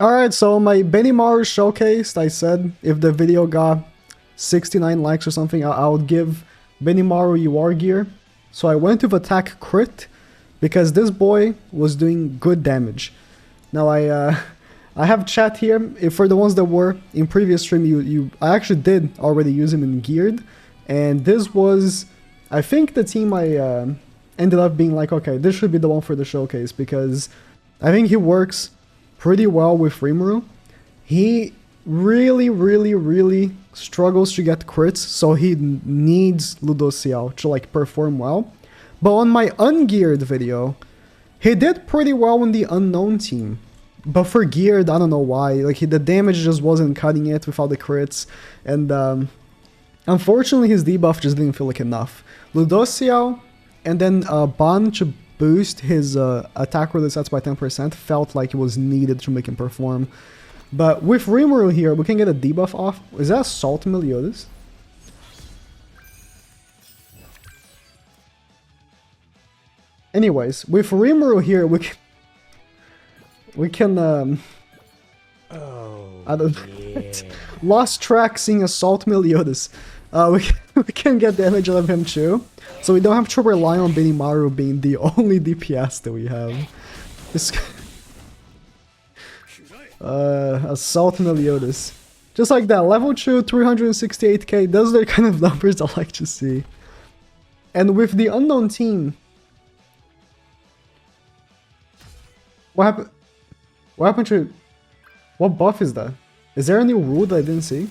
Alright, so my Benimaru showcased, I said if the video got 69 likes or something, I would give Benimaru UR gear. So I went with attack crit because this boy was doing good damage. Now I have chat here. If for the ones that were in previous stream, I actually did already use him in geared, and this was, I think, the team I ended up being like, okay, this should be the one for the showcase because I think he works pretty well with Rimuru. He really struggles to get crits, so he needs Ludociel to like perform well. But on my ungeared video, he did pretty well in the unknown team. But for geared, I don't know why. Like the damage just wasn't cutting it with all the crits, and unfortunately his debuff just didn't feel like enough. Ludociel and then Ban to boost his attack release stats by 10% felt like it was needed to make him perform. But with Rimuru here, we can get a debuff off. Is that Salt Meliodas? Anyways, with Rimuru here, we can I don't Yeah. lost track seeing Assault Meliodas. We can get damage out of him too, so we don't have to rely on Benimaru being the only DPS that we have. This Assault Meliodas. Just like that, level 2, 368k, those are the kind of numbers I like to see. And with the unknown team, what happened? What happened to... What buff is that? Is there a new rule that I didn't see?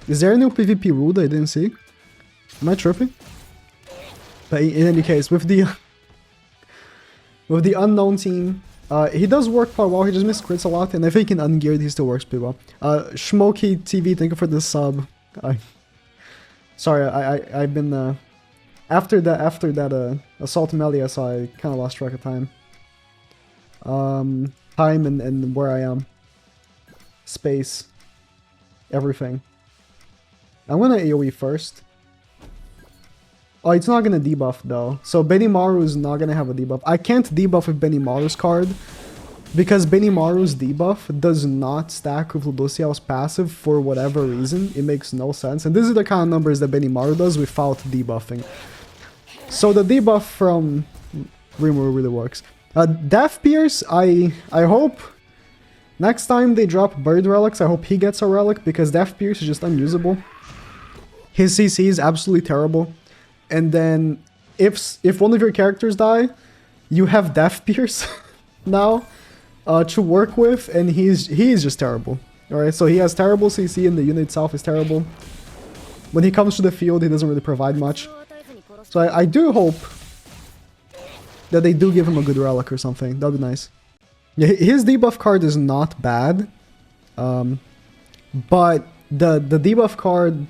Is there a new PvP rule that I didn't see? Am I tripping? But in any case, with the unknown team, he does work quite well. He just misses crits a lot, and I think in ungeared he still works pretty well. Schmoky TV, thank you for the sub. Sorry, I've been after that Assault Melee, so I kind of lost track of time. Time and where I am, space, everything. I'm gonna AoE first. Oh, it's not gonna debuff though. So Benimaru is not gonna have a debuff. I can't debuff with Benimaru's card because Benimaru's debuff does not stack with Ludociel's passive for whatever reason. It makes no sense. And this is the kind of numbers that Benimaru does without debuffing. So the debuff from Rimuru really works. Death Pierce, I hope next time they drop Bird Relics, I hope he gets a relic because Death Pierce is just unusable. His CC is absolutely terrible. And then if one of your characters die, you have Death Pierce now to work with, and he is just terrible. Alright, so he has terrible CC and the unit itself is terrible. When he comes to the field, he doesn't really provide much. So I do hope that they do give him a good relic or something. That'd be nice. Yeah, his debuff card is not bad. But the debuff card,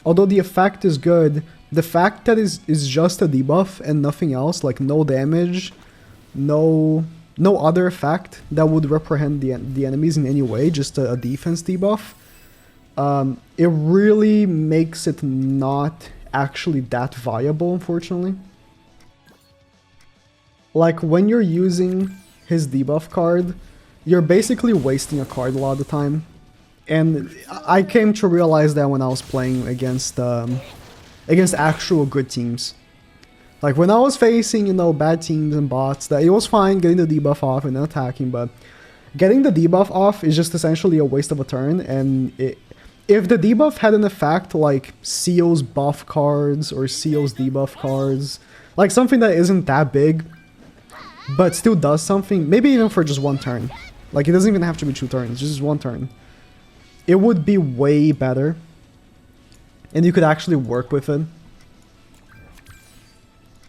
although the effect is good, the fact that is just a debuff and nothing else, like no damage, no other effect that would reprehend the enemies in any way, just a defense debuff, it really makes it not actually that viable, unfortunately. Like, when you're using his debuff card, you're basically wasting a card a lot of the time. And I came to realize that when I was playing against actual good teams. Like, when I was facing, you know, bad teams and bots, that it was fine getting the debuff off and then attacking, but getting the debuff off is just essentially a waste of a turn, and if the debuff had an effect like Seal's buff cards or Seal's debuff cards, like something that isn't that big, but still does something, maybe even for just one turn. Like, it doesn't even have to be 2 turns, just one turn. It would be way better. And you could actually work with it.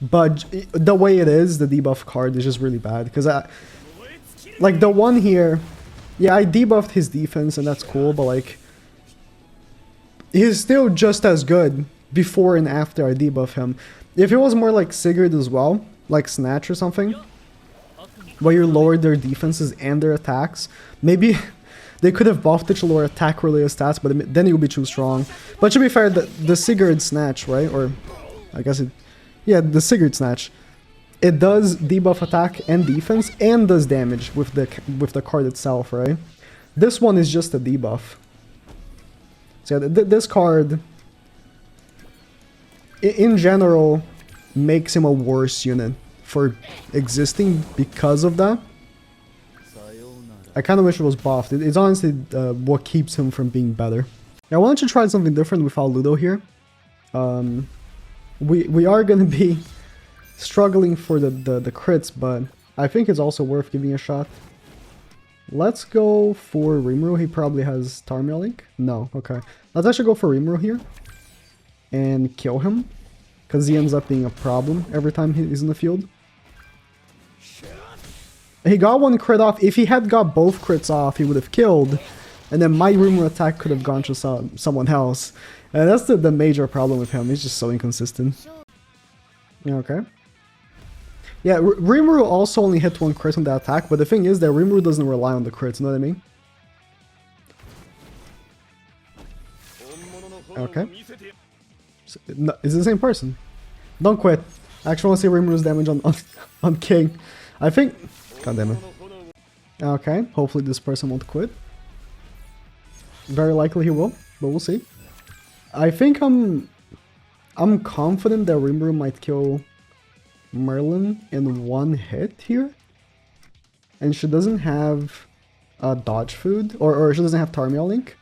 But the way it is, the debuff card is just really bad. Because, like, the one here, yeah, I debuffed his defense and that's cool, but, like, he's still just as good before and after I debuff him. If it was more like Sigurd as well, like Snatch or something, where you lowered their defenses and their attacks, maybe they could have buffed it to lower attack related stats, but then it would be too strong. But to be fair, the Sigurd Snatch, right? Or I guess it... Yeah, the Sigurd Snatch. it does debuff attack and defense and does damage with the card itself, right? This one is just a debuff. So yeah, this card, in general, makes him a worse unit for existing because of that. I kind of wish it was buffed. It's honestly what keeps him from being better. I wanted to try something different without Ludo here. We are going to be struggling for the crits, but I think it's also worth giving a shot. Let's go for Rimuru. He probably has Tarmiel Link. No, okay. Let's actually go for Rimuru here and kill him, because he ends up being a problem every time he's in the field. He got one crit off. If he had got both crits off, he would have killed, and then my Rimuru attack could have gone to someone else. And that's the major problem with him. He's just so inconsistent. Okay. Yeah, Rimuru also only hit one crit on the attack, but the thing is that Rimuru doesn't rely on the crits, you know what I mean? Okay. No, it's the same person. Don't quit. I actually want to see Rimuru's damage on King. I think... God damn it. Okay, hopefully this person won't quit. Very likely he will, but we'll see. I think I'm confident that Rimuru might kill Merlin in one hit here. And she doesn't have dodge food, or she doesn't have Tarmiel Link.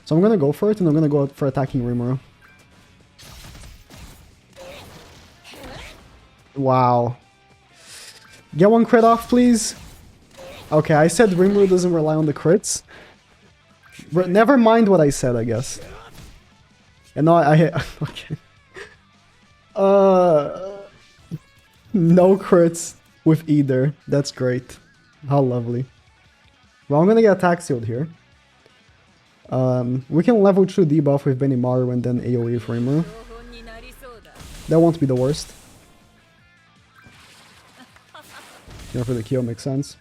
So I'm gonna go for it, and I'm gonna go for attacking Rimuru. Wow. Get one crit off, please. Okay, I said Rimuru doesn't rely on the crits. Never mind what I said, I guess. And no, I hit... Okay. No crits with either. That's great. How lovely. Well, I'm gonna get attack sealed here. We can level 2 debuff with Benimaru and then AoE with Rimuru. That won't be the worst. You know, for the Kyo makes sense.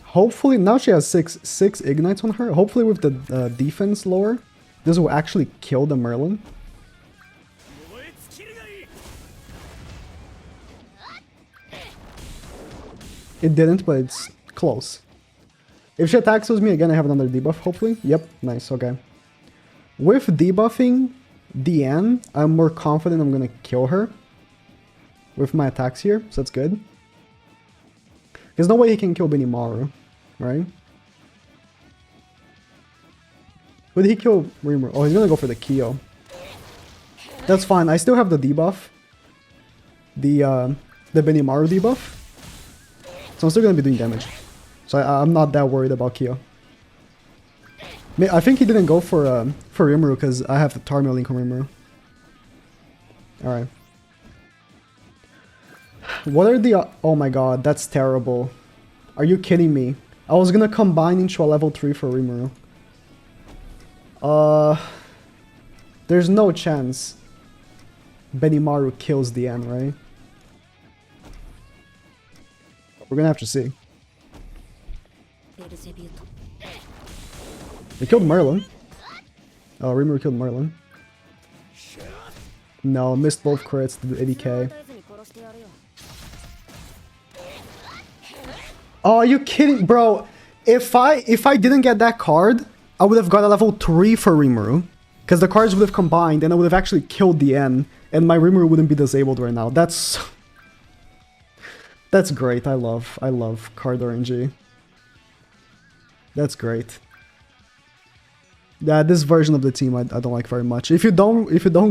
Hopefully, now she has six ignites on her. Hopefully with the defense lower, this will actually kill the Merlin. It didn't, but it's close. If she attacks with me again, I have another debuff, hopefully. Yep, nice, okay. With debuffing Diane, I'm more confident I'm gonna kill her with my attacks here, so that's good. There's no way he can kill Benimaru, right? Would he kill Rimuru? Oh, he's gonna go for the Kyo. That's fine, I still have the debuff. The Benimaru debuff. So I'm still gonna be doing damage. So I'm not that worried about Kyo. I think he didn't go for Rimuru because I have the Tarmiel Link on Rimuru. Alright. What are the... Oh my god, that's terrible. Are you kidding me? I was gonna combine into a level 3 for Rimuru. There's no chance Benimaru kills the end, right? We're gonna have to see. They killed Merlin. Oh, Rimuru killed Merlin. No, missed both crits, did 80k. Oh, are you kidding? Bro, if I didn't get that card, I would have got a level 3 for Rimuru. Because the cards would have combined and I would have actually killed the N, and my Rimuru wouldn't be disabled right now. That's great. I love card RNG. That's great. Yeah, this version of the team I don't like very much. If you don't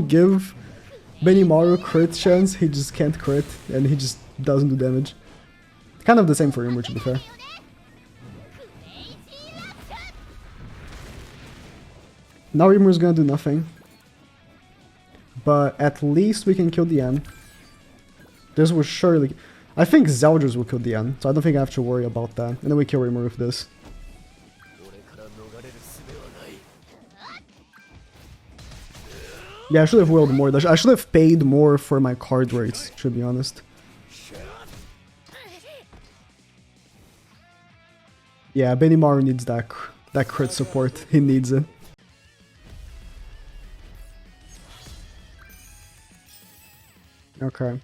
give Benimaru crit chance, he just can't crit and he just doesn't do damage. Kind of the same for Rimuru, to be fair. Now Rimuru's gonna do nothing. But at least we can kill the N. This will surely... I think Zeldris will kill the N, so I don't think I have to worry about that. And then we kill Rimuru with this. Yeah, I should have willed more. I should have paid more for my card rates, to be honest. Yeah, Benimaru needs that crit support. He needs it. Okay.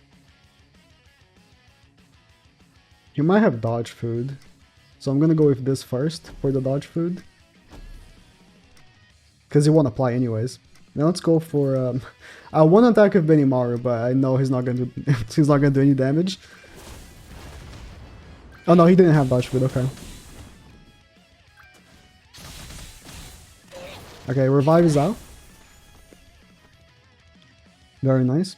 You might have dodge food. So I'm gonna go with this first for the dodge food. Because he won't apply anyways. Now let's go for I want to attack with Benimaru, but I know he's not gonna do he's not gonna do any damage. Oh no, he didn't have dodge food, okay. Okay, revive is out. Very nice.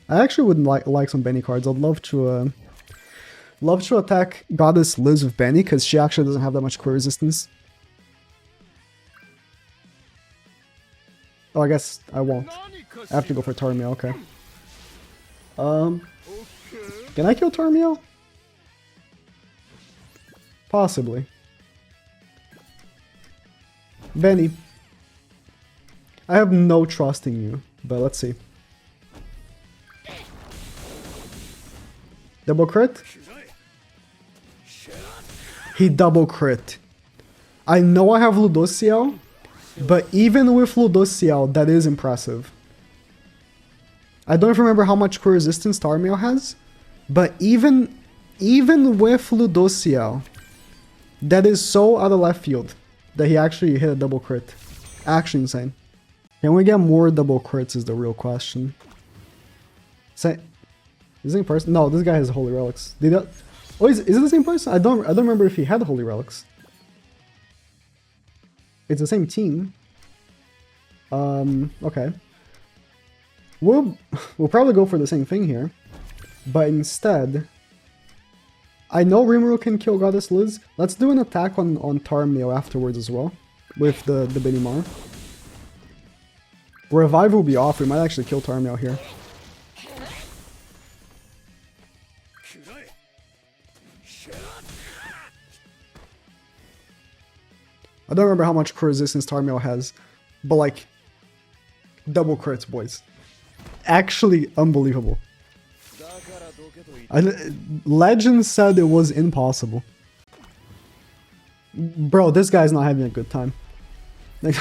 I actually would like some Benny cards. I'd love to attack Goddess Liz with Benny, because she actually doesn't have that much core resistance. Oh, I guess I won't. I have to go for Tarmiel, okay. Can I kill Tarmiel? Possibly. Benny. I have no trust in you, but let's see. Double crit? He double crit. I know I have Ludociel, but even with Ludociel, that is impressive. I don't remember how much core resistance Tarmiel has, but even with Ludociel, that is so out of left field that he actually hit a double crit. Actually insane. Can we get more double crits is the real question. Say, is it in person? No, this guy has holy relics. Did that? Oh, is it the same person? I don't remember if he had holy relics. It's the same team. Okay. We'll probably go for the same thing here, but instead, I know Rimuru can kill Goddess Liz. Let's do an attack on Tarmiel afterwards as well, with the Benimaru. Revive will be off. We might actually kill Tarmiel here. I don't remember how much crit resistance Tarmiel has, but like, double crits, boys. Actually unbelievable. Legend said it was impossible. Bro, this guy's not having a good time. Like,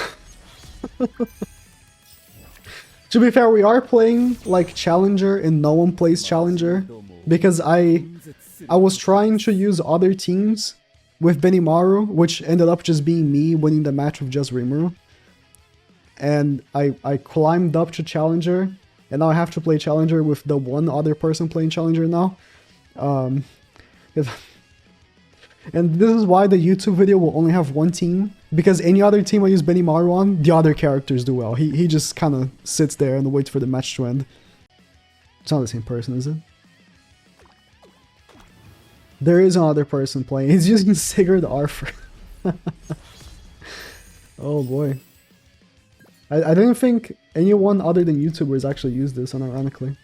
to be fair, we are playing like Challenger and no one plays Challenger, because I was trying to use other teams with Benimaru, which ended up just being me winning the match with just Rimuru. And I climbed up to Challenger, and now I have to play Challenger with the one other person playing Challenger now. And this is why the YouTube video will only have one team, because any other team I use Benimaru on, the other characters do well. He just kind of sits there and waits for the match to end. It's not the same person, is it? There is another person playing. He's using Sigurd Arthur. Oh boy. I didn't think anyone other than YouTubers actually used this, unironically.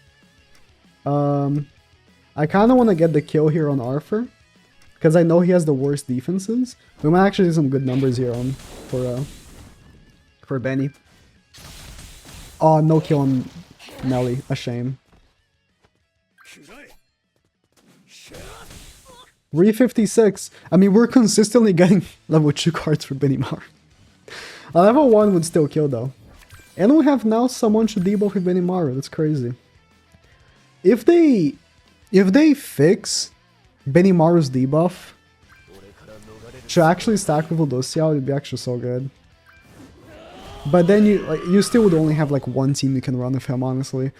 I kind of want to get the kill here on Arthur, because I know he has the worst defenses. We might actually do some good numbers here on for Benny. Oh, no kill on Nelly. A shame. Re 56. I mean, we're consistently getting level 2 cards for Benimaru. A level 1 would still kill though. And we have now someone to debuff with Benimaru. That's crazy. If they fix Benimaru's debuff to actually stack with Ludociel, it'd be actually so good. But then you still would only have like one team you can run with him, honestly.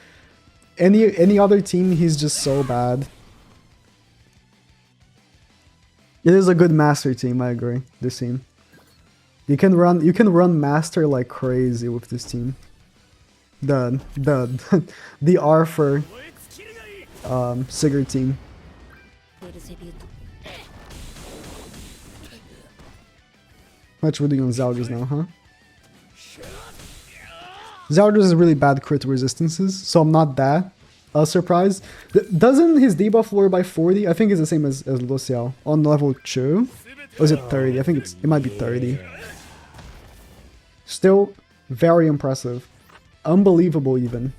Any other team, he's just so bad. It is a good master team, I agree. This team. You can run master like crazy with this team. The Arthur Sigurd team. Much we're doing on Zeldris now, huh? Zeldris is really bad crit resistances, so I'm not that surprised. Doesn't his debuff lower by 40? I think it's the same as Ludociel on level 2. Or is it 30? I think it might be 30. Still very impressive. Unbelievable even.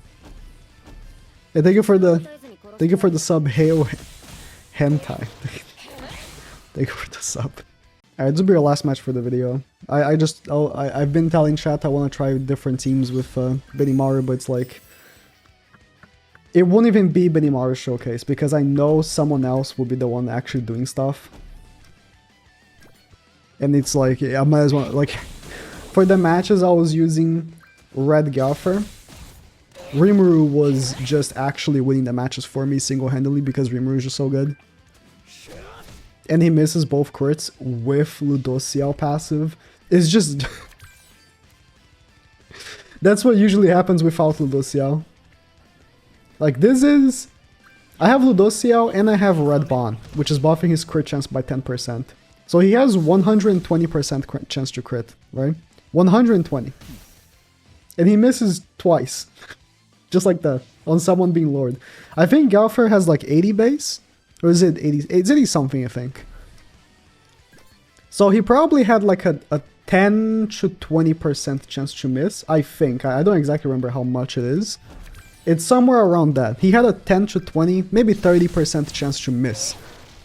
And thank you for the sub, Hail Hentai. Thank you for the sub. Alright, this will be our last match for the video. I've been telling chat I want to try different teams with Benimaru, but it's like it won't even be Benimaru's showcase because I know someone else will be the one actually doing stuff. And it's like, I might as well, like, for the matches I was using Red Gaffer, Rimuru was just actually winning the matches for me single-handedly because Rimuru is just so good. And he misses both crits with Ludociel passive. It's just... That's what usually happens without Ludociel. Like, this is... I have Ludociel and I have Red Bond, which is buffing his crit chance by 10%. So he has 120% chance to crit, right? 120. And he misses twice. Just like that, on someone being Lord. I think Galfer has like 80 base. Or is it 80? It's 80 something, I think. So he probably had like a 10 to 20% chance to miss, I think. I don't exactly remember how much it is. It's somewhere around that. He had a 10 to 20, maybe 30% chance to miss.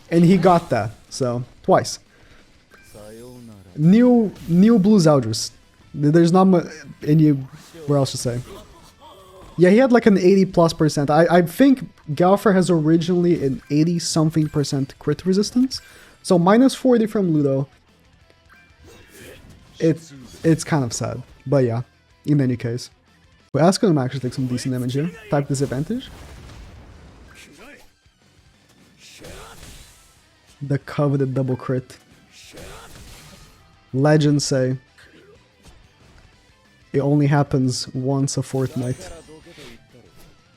And he got that, so twice. New Blue Zeldris. There's not anywhere else to say. Yeah, he had like an 80+%. I think Galfer has originally an 80-something% crit resistance. So minus 40 from Ludo. It's kind of sad. But yeah, in any case. Well, Ascon actually take some decent damage here. Type disadvantage. The coveted double crit. Legends say it only happens once a fortnight.